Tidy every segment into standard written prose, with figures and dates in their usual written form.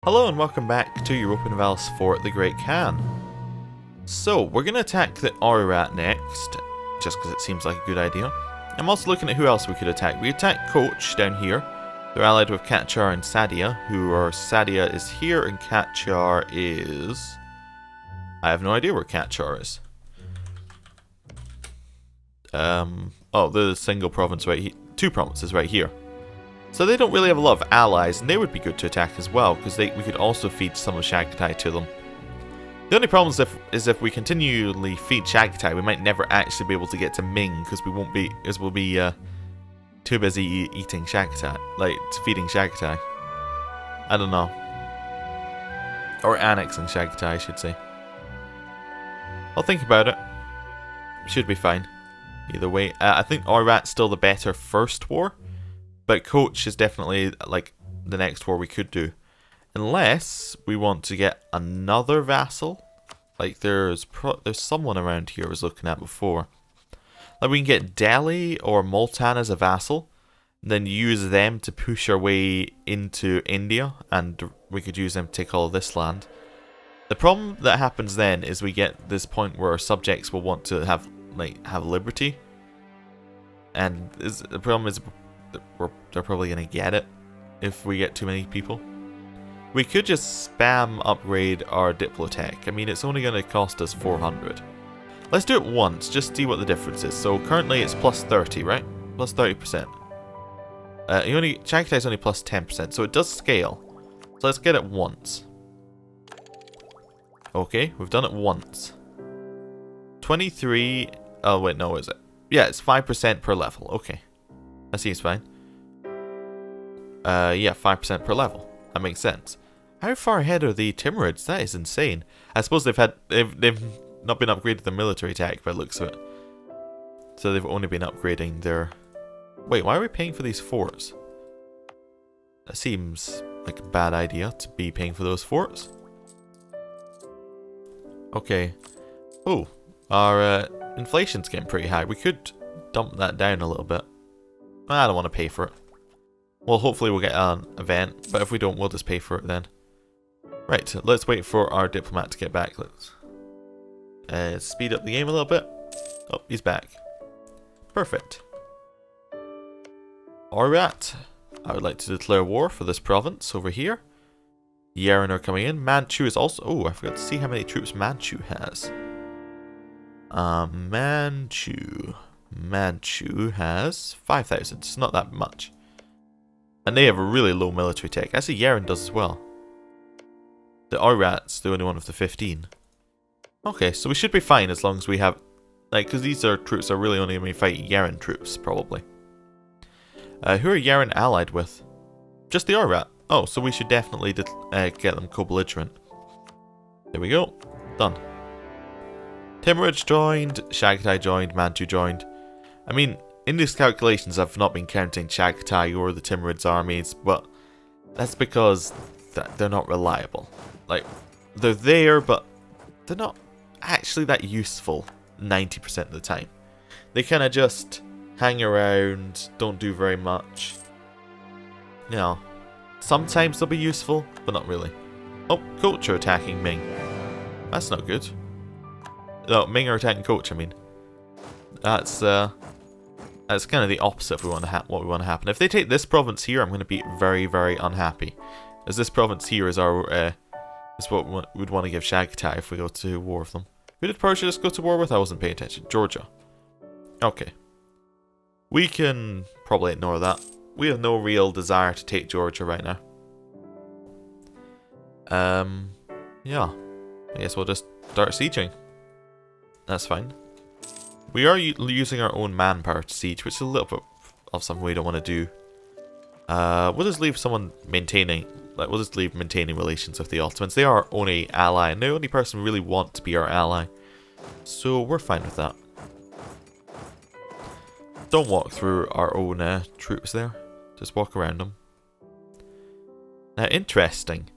Hello and welcome back to Europa Universalis IV, the Great Khan. So, we're going to attack the Ararat next, just because it seems like a good idea. I'm also looking at who else we could attack. We attack Koch down here. They're allied with Cagliari and Sadia, Sadia is here and Cagliari is... I have no idea where Cagliari is. Oh, the single province right here. Two provinces right here. So they don't really have a lot of allies, and they would be good to attack as well, because we could also feed some of Chagatai to them. The only problem is if we continually feed Chagatai, we might never actually be able to get to Ming, because we'll be too busy eating Chagatai, feeding Chagatai. I don't know. Or annexing Chagatai, I should say. I'll think about it. Should be fine. Either way, I think Ararat's still the better first war. But Koch is definitely, the next war we could do. Unless we want to get another vassal. There's someone around here I was looking at before. We can get Delhi or Multan as a vassal. Then use them to push our way into India. And we could use them to take all of this land. The problem that happens then is we get this point where our subjects will want to have liberty. And the problem is... they're probably going to get it if we get too many people. We could just spam upgrade our Diplotech. I mean, it's only going to cost us 400. Let's do it once, just see what the difference is. So currently it's plus 30, right? Plus 30%. Chagatai is only plus 10%, so it does scale. So let's get it once. Okay, we've done it once. 23... oh wait, no, is it? Yeah, it's 5% per level. Okay. That seems fine. Yeah, 5% per level. That makes sense. How far ahead are the Timurids? That is insane. I suppose they've not been upgraded the military tech by the looks of it. So they've only been upgrading their... Wait, why are we paying for these forts? That seems like a bad idea to be paying for those forts. Okay. Oh, our inflation's getting pretty high. We could dump that down a little bit. I don't want to pay for it. Well, hopefully we'll get an event, but if we don't, we'll just pay for it then. Right, let's wait for our diplomat to get back. Let's speed up the game a little bit. Oh, he's back. Perfect. Alright. I would like to declare war for this province over here. Yaren are coming in. Manchu is also... oh, I forgot to see how many troops Manchu has. Manchu has 5,000. It's not that much. And they have a really low military tech. Actually, Yaren does as well. The Ararat's the only one of the 15. Okay, so we should be fine as long as we have... because these are troops are really only going to be fighting Yaren troops, probably. Who are Yaren allied with? Just the Ararat. Oh, so we should definitely get them co-belligerent. There we go. Done. Timurids joined, Chagatai joined, Manchu joined. I mean, in these calculations I've not been counting Chagatai or the Timurids armies, but that's because they're not reliable. They're there, but they're not actually that useful 90% of the time. They kind of just hang around, don't do very much. You know, sometimes they'll be useful, but not really. Oh, Koch are attacking Ming. That's not good. No, Ming are attacking Koch, I mean. That's kind of the opposite of what we want to happen. If they take this province here, I'm going to be very, very unhappy. As this province here is is what we'd want to give Chagatai if we go to war with them. Who did Persia just go to war with? I wasn't paying attention. Georgia. Okay. We can probably ignore that. We have no real desire to take Georgia right now. Yeah. I guess we'll just start sieging. That's fine. We are using our own manpower to siege, which is a little bit of something we don't want to do. We'll just leave someone maintaining... we'll just leave maintaining relations with the Ottomans. They are our only ally, and the only person we really want to be our ally. So we're fine with that. Don't walk through our own troops there. Just walk around them. Now, interesting.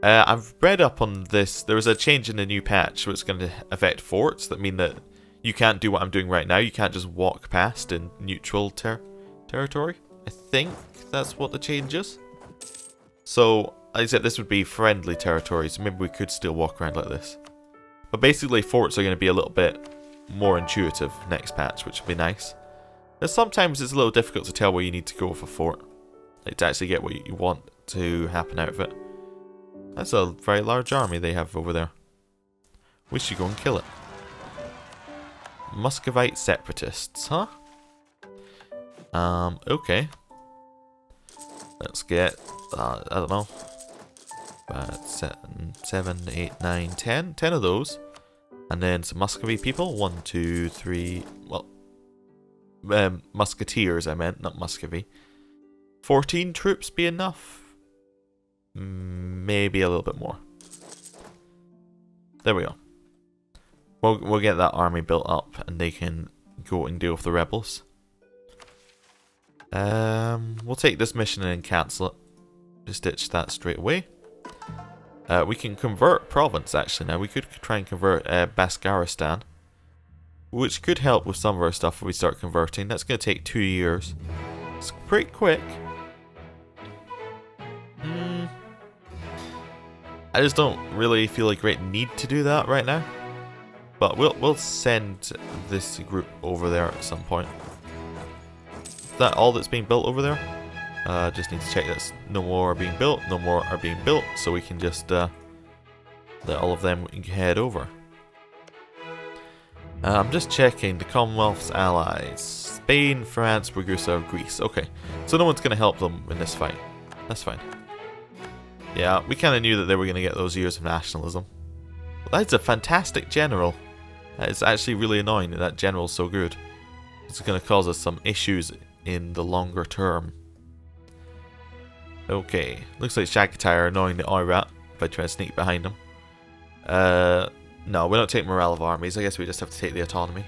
I've read up on this. There was a change in the new patch which is going to affect forts. That mean that you can't do what I'm doing right now. You can't just walk past in neutral territory. I think that's what the change is. So I said this would be friendly territory, so maybe we could still walk around like this. But basically forts are going to be a little bit more intuitive next patch, which would be nice. But sometimes it's a little difficult to tell where you need to go with a fort. Like to actually get what you want to happen out of it. That's a very large army they have over there. We should go and kill it. Muscovite separatists, huh? Okay. Let's get, I don't know, 7, 8, 9, 10. 10 of those. And then some Muscovy people. 1, 2, 3, well, musketeers I meant, not Muscovy. 14 troops be enough? Maybe a little bit more. There we go. We'll get that army built up and they can go and deal with the rebels. We'll take this mission and cancel it. Just ditch that straight away. We can convert province actually now. We could try and convert Baskaristan, which could help with some of our stuff if we start converting. That's going to take 2 years. It's pretty quick. I just don't really feel a great need to do that right now. But we'll send this group over there at some point. Is that all that's being built over there? Just need to check that no more are being built, no more are being built, so we can just let all of them head over. I'm just checking the Commonwealth's allies. Spain, France, Ragusa, Greece. Okay, so no one's going to help them in this fight. That's fine. Yeah, we kind of knew that they were going to get those years of nationalism. That's a fantastic general. It's actually really annoying that that general's so good. It's going to cause us some issues in the longer term. Okay, looks like Shagatire are annoying the Oirat if I try to sneak behind them. No, we don't take morale of armies. I guess we just have to take the autonomy.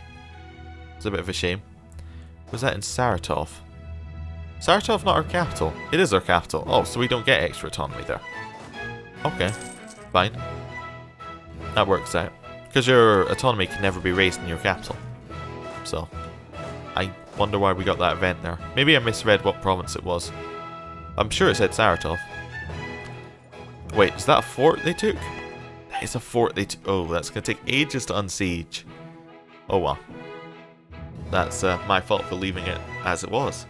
It's a bit of a shame. Was that in Saratov? Saratov not our capital? It is our capital. Oh, so we don't get extra autonomy there. Okay, fine. That works out. Because your autonomy can never be raised in your capital. So, I wonder why we got that event there. Maybe I misread what province it was. I'm sure it said Saratov. Wait, is that a fort they took? That is a fort they took. Oh, that's going to take ages to unsiege. Oh well. That's my fault for leaving it as it was.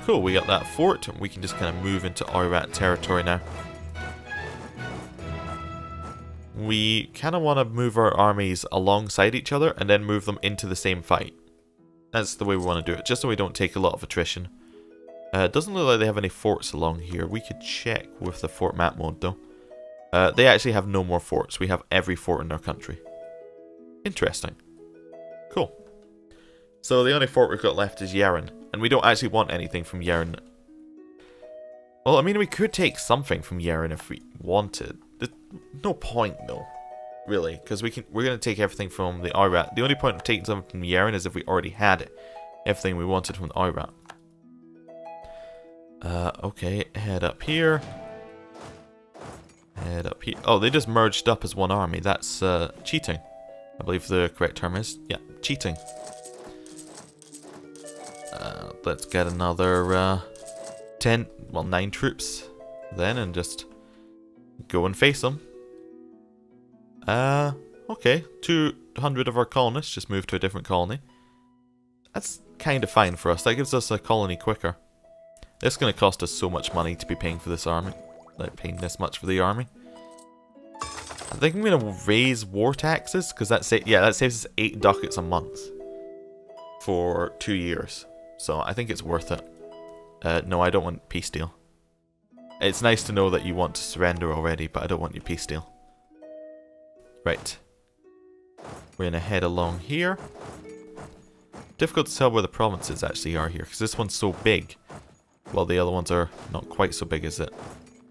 Cool, we got that fort. We can just kind of move into Oirat territory now. We kind of want to move our armies alongside each other and then move them into the same fight. That's the way we want to do it, just so we don't take a lot of attrition. It doesn't look like they have any forts along here. We could check with the fort map mode though. They actually have no more forts. We have every fort in their country. Interesting. Cool. So the only fort we've got left is Yeren. And we don't actually want anything from Yeren. Well, I mean, we could take something from Yeren if we wanted. There's no point though, really, because we're going to take everything from the Oirat. The only point of taking something from Yeren is if we already had it. Everything we wanted from the Oirat. Okay, head up here. Head up here. Oh, they just merged up as one army. That's cheating. I believe the correct term is. Yeah, cheating. Let's get another 9 troops then and just go and face them. Okay, 200 of our colonists just moved to a different colony. That's kind of fine for us. That gives us a colony quicker. It's going to cost us so much money to be paying for this army. Like paying this much for the army. I think I'm going to raise war taxes because that saves us 8 ducats a month for 2 years. So I think it's worth it. No, I don't want peace deal. It's nice to know that you want to surrender already, but I don't want your peace deal. Right. We're going to head along here. Difficult to tell where the provinces actually are here because this one's so big. While the other ones are not quite so big as it.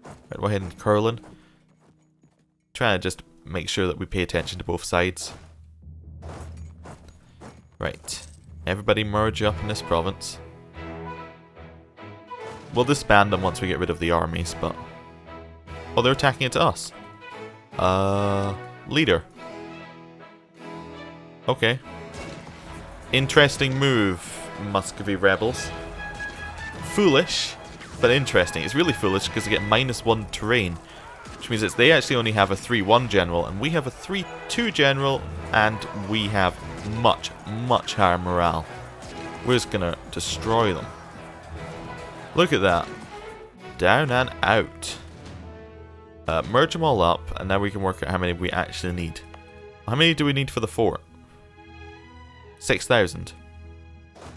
Right, we're heading to Curlin. Trying to just make sure that we pay attention to both sides. Right. Everybody merge up in this province. We'll disband them once we get rid of the armies, but... Oh, they're attacking it to us. Leader. Okay. Interesting move, Muscovy rebels. Foolish, but interesting. It's really foolish because they get -1 terrain, which means that they actually only have a 3-1 general, and we have a 3-2 general, and we have much, much higher morale. We're just gonna destroy them. Look at that. Down and out. Merge them all up, and now we can work out how many we actually need. How many do we need for the fort? 6,000.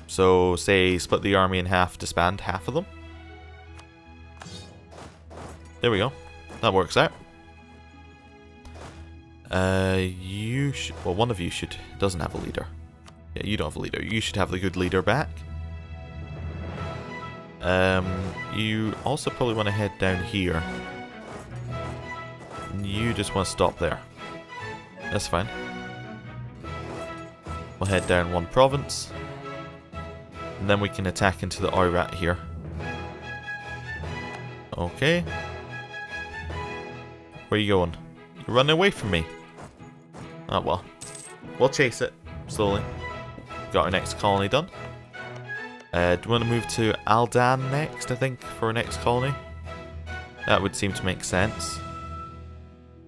So, say, split the army in half, disband half of them. There we go. That works out. You should... Well, one of you should... doesn't have a leader. Yeah, you don't have a leader. You should have the good leader back. You also probably want to head down here. You just want to stop there. That's fine. We'll head down one province. And then we can attack into the Oirat here. Okay. Where are you going? You're running away from me. Oh well. We'll chase it slowly. Got our next colony done. Do we want to move to Aldan next, I think, for our next colony? That would seem to make sense.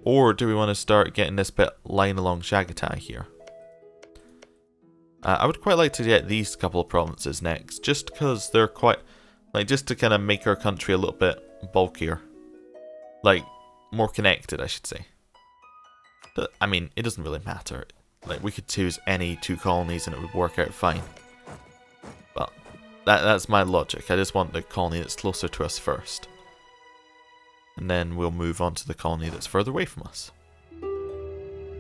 Or do we want to start getting this bit lying along Chagatai here? I would quite like to get these couple of provinces next, just because they're quite... like, just to kind of make our country a little bit bulkier. Like, more connected, I should say. But, I mean, it doesn't really matter. Like, we could choose any 2 colonies and it would work out fine. But, that's my logic. I just want the colony that's closer to us first. And then we'll move on to the colony that's further away from us.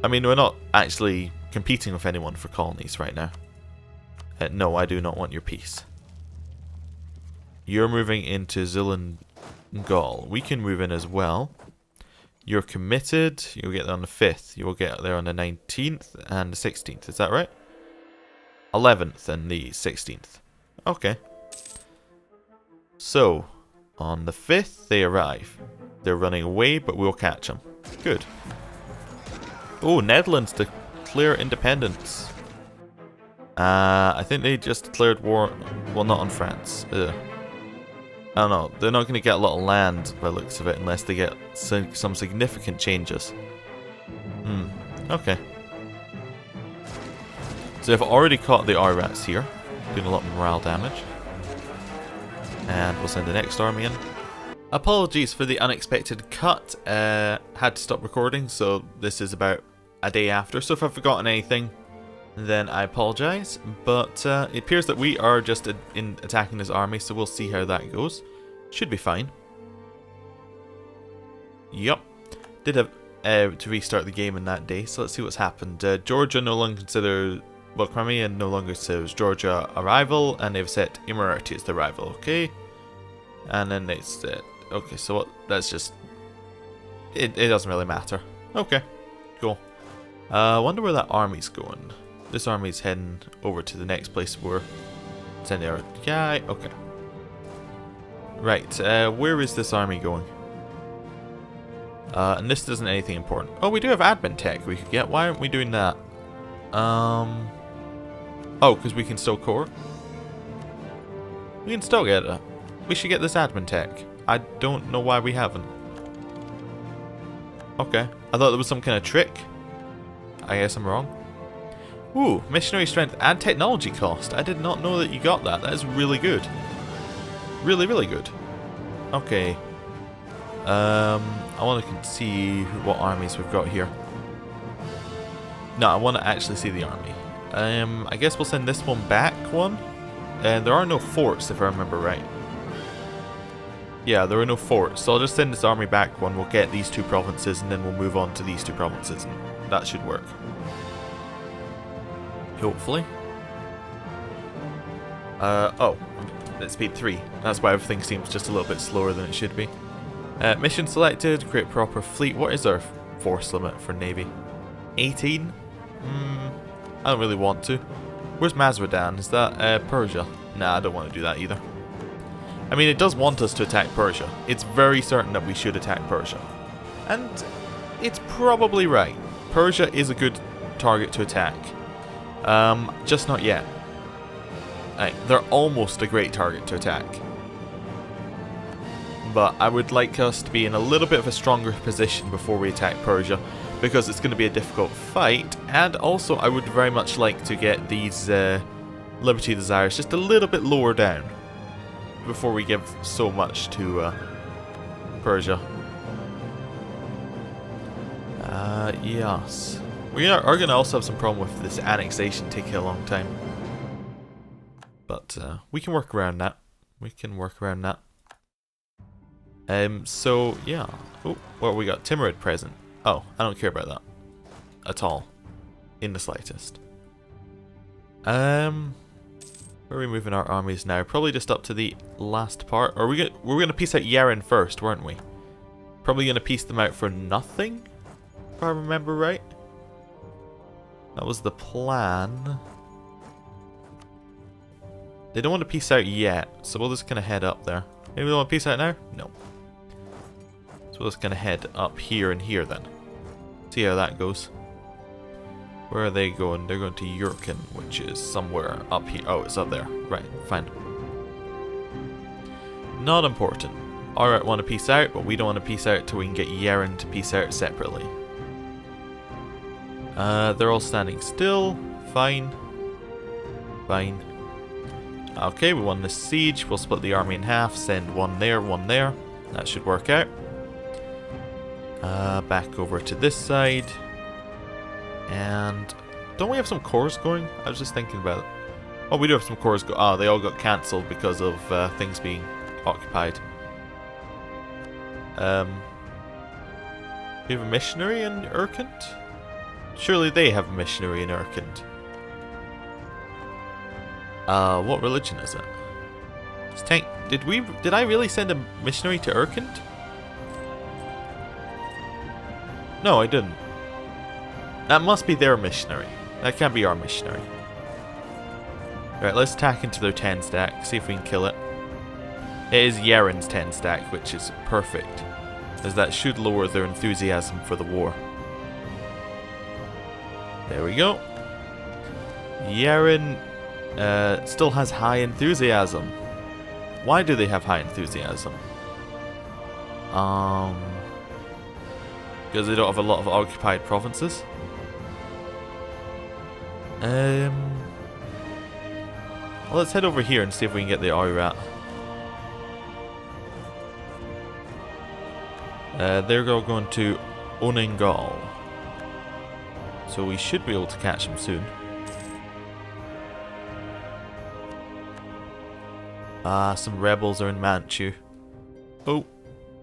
I mean, we're not actually competing with anyone for colonies right now. No, I do not want your peace. You're moving into Zillingal. We can move in as well. You're committed. You'll get there on the 5th. You will get there on the 19th and the 16th. Is that right? 11th and the 16th. Okay. So, on the 5th, they arrive. They're running away, but we'll catch them. Good. Oh, Netherlands declare independence. I think they just declared war. Well, not on France. I don't know. They're not going to get a lot of land by the looks of it unless they get some significant changes. Okay. So they've already caught the Oirats here, doing a lot of morale damage. And we'll send the next army in. Apologies for the unexpected cut. Had to stop recording, so this is about a day after. So if I've forgotten anything, then I apologize. But it appears that we are just attacking this army, so we'll see how that goes. Should be fine. Yup. Did have to restart the game in that day, so let's see what's happened. Georgia no longer considers... well, Crimea no longer says Georgia a rival, and they've set Emirati as the rival, okay? And then they said... okay, so what, that's just... It doesn't really matter. Okay, cool. I wonder where that army's going. This army's heading over to the next place we're sending our guy. Okay. Right, where is this army going? And this isn't anything important. Oh, we do have admin tech we could get. Why aren't we doing that? Oh, because we can still core? We can still get it. We should get this admin tech. I don't know why we haven't. Okay. I thought there was some kind of trick. I guess I'm wrong. Ooh, missionary strength and technology cost. I did not know that you got that. That is really good. Really, really good. Okay. I want to see what armies we've got here. No, I want to actually see the army. I guess we'll send this one back one. And there are no forts, if I remember right. Yeah, there are no forts, so I'll just send this army back one. We'll get these 2 provinces, and then we'll move on to these 2 provinces, and that should work. Hopefully. Oh, it's speed 3. That's why everything seems just a little bit slower than it should be. Mission selected, create proper fleet. What is our force limit for Navy? 18? I don't really want to. Where's Mazredan? Is that Persia? Nah, I don't want to do that either. I mean, it does want us to attack Persia. It's very certain that we should attack Persia. And it's probably right. Persia is a good target to attack. Just not yet. They're almost a great target to attack. but I would like us to be in a little bit of a stronger position before we attack Persia, because it's going to be a difficult fight, and also I would very much like to get these Liberty Desires just a little bit lower down before we give so much to Persia. Yes. We are going to also have some problem with this annexation taking a long time. But we can work around that. We can work around that. So, yeah. Oh, what we got? Timurid present. Oh, I don't care about that. At all. In the slightest. Where are we moving our armies now? Probably just up to the last part. Or we're going to piece out Yaren first, weren't we? Probably going to piece them out for nothing? If I remember right. That was the plan. They don't want to piece out yet, so we'll just kind of head up there. Maybe they want to piece out now? No. So we'll just kind of head up here and here then. See how that goes. Where are they going? They're going to Yurkin, which is somewhere up here. Oh, it's up there. Right, fine. Not important. Alright, want to piece out, but we don't want to piece out till we can get Yaren to piece out separately. They're all standing still. Fine. Fine. Okay, we won this siege. We'll split the army in half. Send one there, one there. That should work out. Back over to this side. And don't we have some cores going? I was just thinking about it. Oh, we do have some cores go. Oh, they all got cancelled because of things being occupied. We have a missionary in Urkent? Surely they have a missionary in Urkent. What religion is it? Tank. Did I really send a missionary to Urkent? No, I didn't. That must be their missionary. That can't be our missionary. Alright, let's attack into their 10 stack, see if we can kill it. It is Yaren's 10 stack, which is perfect, as that should lower their enthusiasm for the war. There we go. Yaren still has high enthusiasm. Why do they have high enthusiasm? Because they don't have a lot of occupied provinces. Well, let's head over here and see if we can get the Oirat. They're going to Oningal. So we should be able to catch them soon. Some rebels are in Manchu. Oh,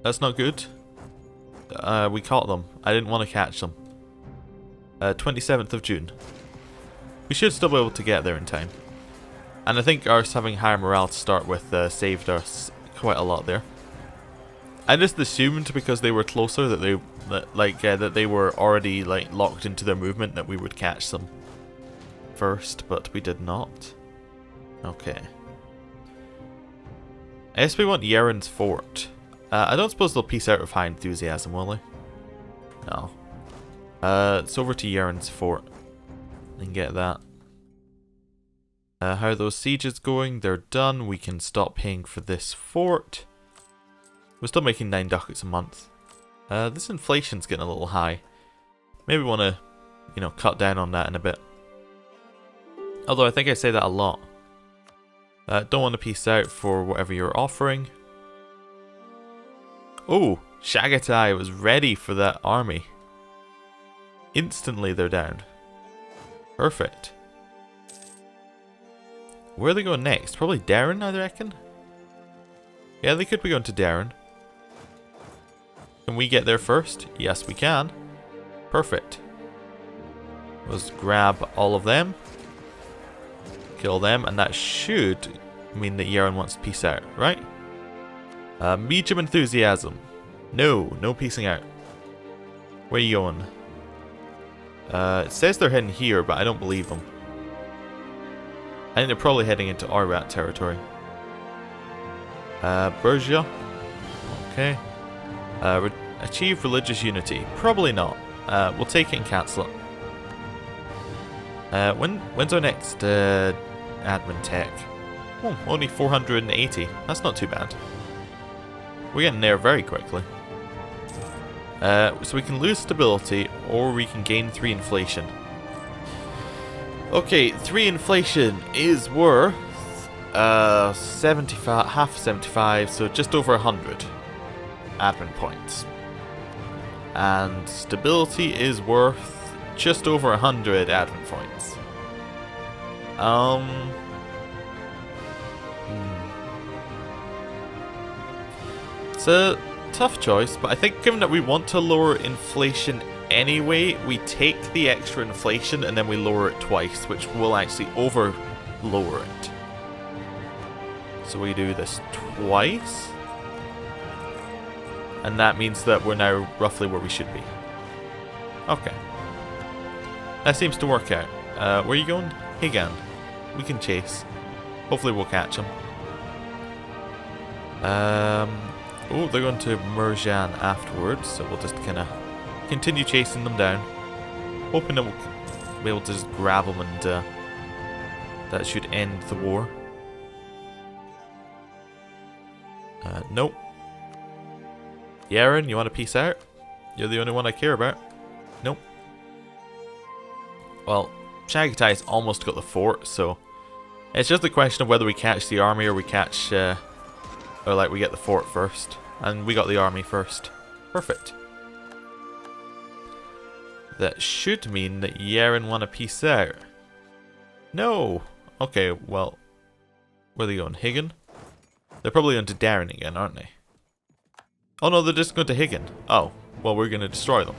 that's not good. We caught them. I didn't want to catch them. 27th of June. We should still be able to get there in time. And I think us having higher morale to start with saved us quite a lot there. I just assumed because they were closer that they were already locked into their movement that we would catch them first, but we did not. Okay. I guess we want Yaren's fort. I don't suppose they'll piece out of high enthusiasm, will they? No. It's over to Yaren's fort. And get that. How are those sieges going? They're done. We can stop paying for this fort. We're still making 9 ducats a month. This inflation's getting a little high. Maybe want to, cut down on that in a bit. Although I think I say that a lot. Don't want to piece out for whatever you're offering. Oh, Chagatai was ready for that army. Instantly they're down. Perfect. Where are they going next? Probably Darren, I reckon? Yeah, they could be going to Darren. Can we get there first? Yes, we can. Perfect. Let's grab all of them. Kill them, and that should mean that Yaren wants to peace out, right? Medium enthusiasm. No piecing out. Where are you going? It says they're heading here, but I don't believe them. I think they're probably heading into Oirat territory. Persia. Okay. Achieve religious unity. Probably not. We'll take it and cancel it. When's our next admin tech? Oh, only 480. That's not too bad. We're getting there very quickly. So we can lose stability, or we can gain 3 inflation. Okay, 3 inflation is worth 75, half 75, so just over 100 admin points. And stability is worth just over 100 admin points. It's a tough choice, but I think given that we want to lower inflation anyway, we take the extra inflation and then we lower it twice, which will actually over lower it. So we do this twice, and that means that we're now roughly where we should be. Okay. That seems to work out. Where are you going? Higan. We can chase. Hopefully we'll catch him. Oh, they're going to Merjan afterwards, so we'll just kind of continue chasing them down. Hoping that we'll be able to just grab them and that should end the war. Nope. Yaren, you want to peace out? You're the only one I care about. Nope. Well, Chagotay's almost got the fort, so it's just a question of whether we catch the army or we catch, or like we get the fort first. And we got the army first. Perfect. That should mean that Yaren want to peace out. No! Okay, well, where are they going? Higan? They're probably going to Darren again, aren't they? Oh no, they're just going to Higan. Oh, well, we're going to destroy them.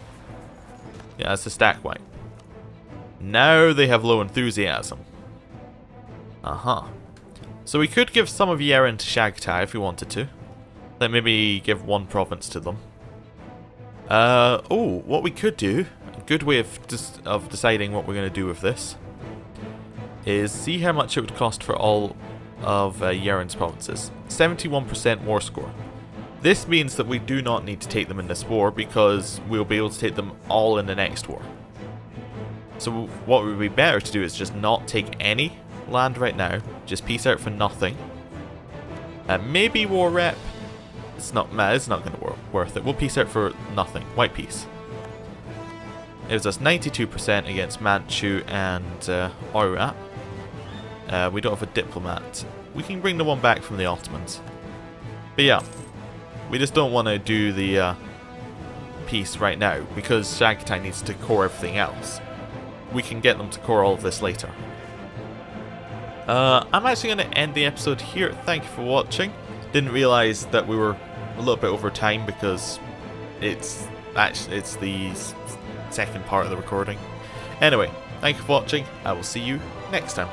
Yeah, that's a stack wipe. Now they have low enthusiasm. Uh-huh. So we could give some of Yaren to Chagatai if we wanted to. Like maybe give 1 province to them. Oh, what we could do, a good way of deciding what we're going to do with this, is see how much it would cost for all of Yaren's provinces. 71% war score. This means that we do not need to take them in this war because we'll be able to take them all in the next war. So what would be better to do is just not take any land right now, just peace out for nothing. Maybe war rep. It's not going to be worth it. We'll peace out for nothing. White peace. It was us 92% against Manchu and Oirat. We don't have a diplomat. We can bring the one back from the Ottomans. But yeah, we just don't want to do the peace right now because Chagatai needs to core everything else. We can get them to core all of this later. I'm actually going to end the episode here. Thank you for watching. Didn't realise that we were a little bit over time because it's the second part of the recording. Anyway, thank you for watching. I will see you next time.